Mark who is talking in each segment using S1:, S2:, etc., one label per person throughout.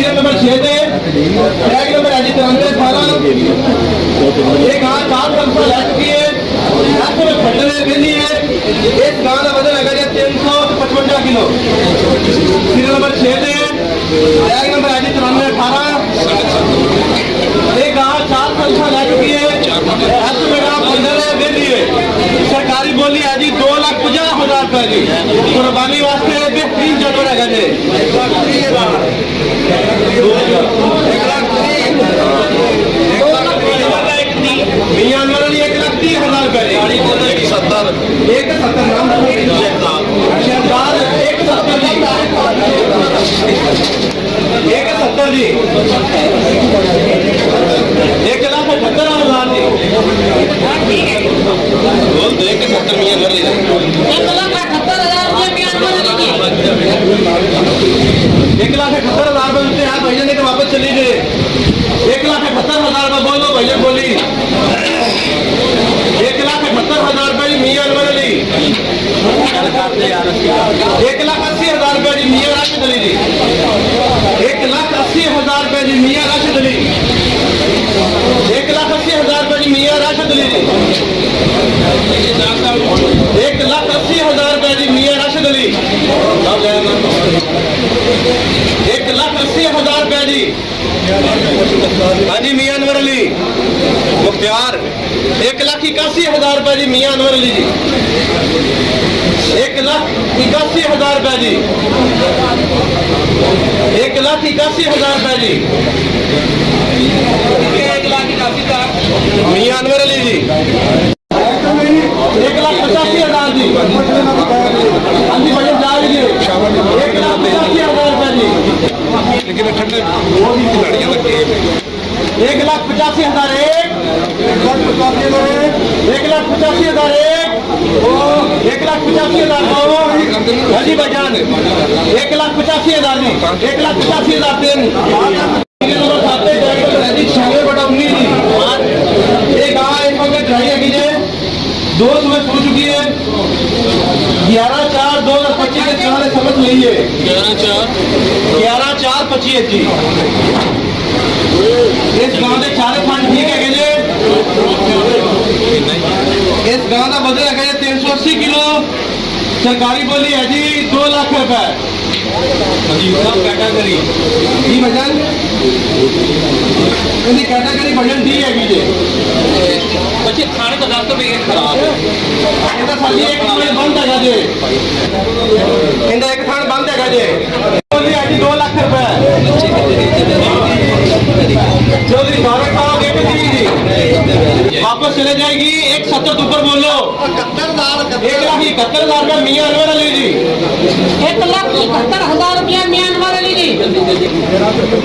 S1: Serial number 6 से tag number है जी 9318 एक हाँ 4 कंपा लै चुकी है ऐसे में फटने देनी है। इस गां का वजन है 355 किलो। सीरियल नंबर 6 से टैग नंबर है जी 9318 एक हाँ 4 कंपा लै चुकी है ऐसे में फटने देनी है। सरकारी बोली है जी 2,50,000 रुपए जी। कुर्बानी वास्ते बेहतरीन जानवर है जी। मियां अनवर अली 1,30,000 रुपए जी। 1,70 नाम 1,70 जी 1,78,000 जी। बोल दो 1,70 मियां अनवर अली 1,78,000 मियां अनवर अली जी। 1,78,000 रुपए है भैया ने वापस चली गए। 1,78,000 रुपए बोलो भैया बोली 1,78,000 रुपए मियां अनवर अली। 1,80,000 रुपए जी मियां राशिद अली जी। 1,80,000 रुपए जी मियां राशिद अली। 1,80,000 रुपए जी मियां राशिद अली जी। 1,80,000 रुपए जी मियां राशिद अली। 1,80,000 रुपए जी हाँ जी मियां अनवर अली मुख्तियार। 1,81,000 रुपए जी मियां अनवर अली जी। 1,81,000 रुपए जी। 1,81,000 रुपए जी मियां अनवर अली जी। 1,85,000 जी हाँ जी भैया जा लीजिए 1,85,000 रुपए जी। लेकिन ठंडे लड़ियां लगी 1,85,000 1,85,000 1,85,000 1,85,000 हाँ जी भाईजान 1,85,000 जी 1,85,000 3 दो सुबह शुरू चुकी है 11/4/2025 के चलाने समझ नहीं है 11/4/25 जी। इस गांव के चारे फंड ठीक है जी। इस गांव का वजन है 380 किलो। सरकारी बोली है जी 2 लाख रुपए कैटेगरी जी वजन कैटेगरी वजन डी है जी। बच्चे खाने तो 10 रुपए खराब है एक थान बंद है जी। एक थान बंद है जी। बोली है जी 2 लाख रुपए चौधरी भारत खाओगे वापस चले जाएगी। 1,70 ऊपर बोलो 1,71,000 रुपया मियां अनवर अली जी।
S2: 1,71,000 रुपया मियां अनवर अली जी।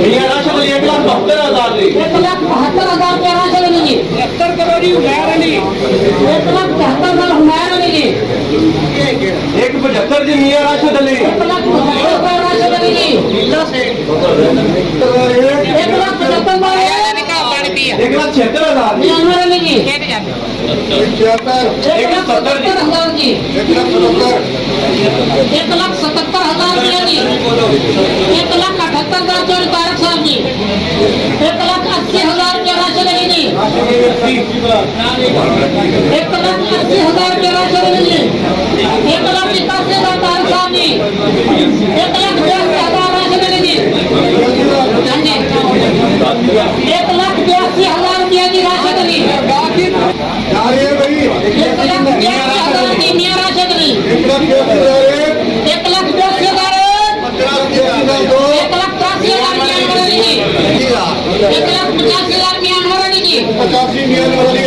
S1: मियां राशिद अली 1,72,000 जी।
S2: 1,72,000 रुपया राशिद अली जी।
S3: 70 करोड़ हुमैर अली
S2: 1,73,000 हुमैर अली जी।
S1: 1,75 जी मियां राशिद अली।
S2: 1,75,000 रुपया राशिद अली जी। 1,75,000
S1: 1,76,000
S2: मियां अनवर अली जी।
S1: 1,70,000
S2: जी 1,77,000 रुपया जी। 1,78,000 चौधरी तारक साहब जी। 1,80,000 रुपया राशिद अली जी। 1,80,000 रुपया राशिद अली जी। 1,85,000 तारक साहब जी। 1,82,000 राशिद अली जी। हाँ जी 1,82,000 रुपया जी राशिद अली। 1,82,000 की मियां राशिद अली। 1,82,000 1,83,000 मियां अनवर अली जी। 1,85,000 मियां अनवर अली जी।
S1: 85 मियां अनवर अली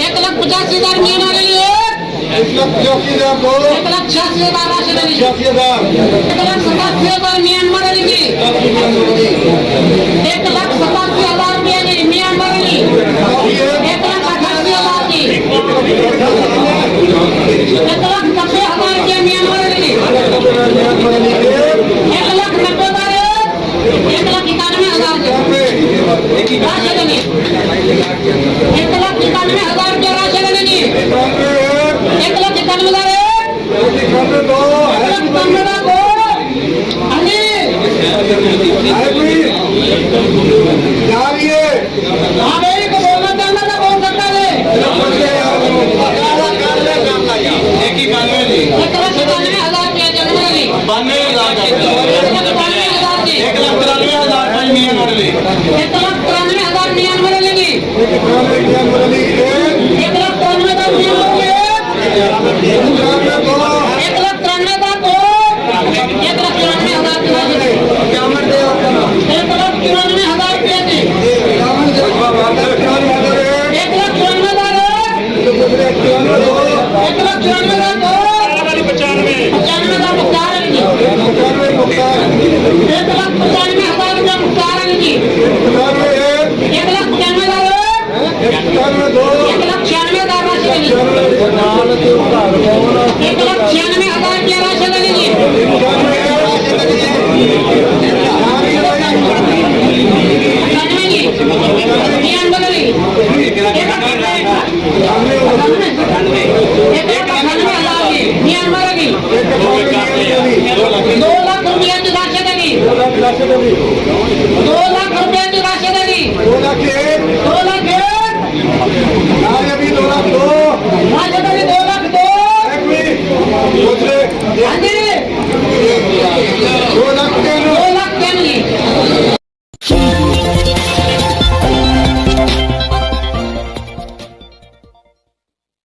S2: 1,85,000 मियां अनवर अली 1,86,000 राशिद अली। 1,87,000 मियां अनवर अली जी। 1,87,000 रुपया जी मियां अनवर अली। 1,88,000 जी। 1,90,000 रुपया मियां अनवर अली जी। 1,90,000 1,91,000 राशिद अली। 1,91,000 रुपया राशिद अली जी। 1,91,000 1,91,000 हाँ जी
S1: 92,000
S2: 1 92,000 की
S1: 1,93,000 का मियां मॉडल
S2: 1,93,000 मियां मॉडल लेंगे 1,93,000 मियां 1,93,000 को 1,93,000 1,93,000 रुपये की 1,94,000 को 95,000 मुख्तार अली जी 1,95,000 रुपये मुख्तार अली जी 1,95,000 1,96,000 राशि अली 1,96,000 की राशि अली जी 95 जी मियां बदली 1,98,000 की मियां बदली 2 लाख रुपये की राशि अली 2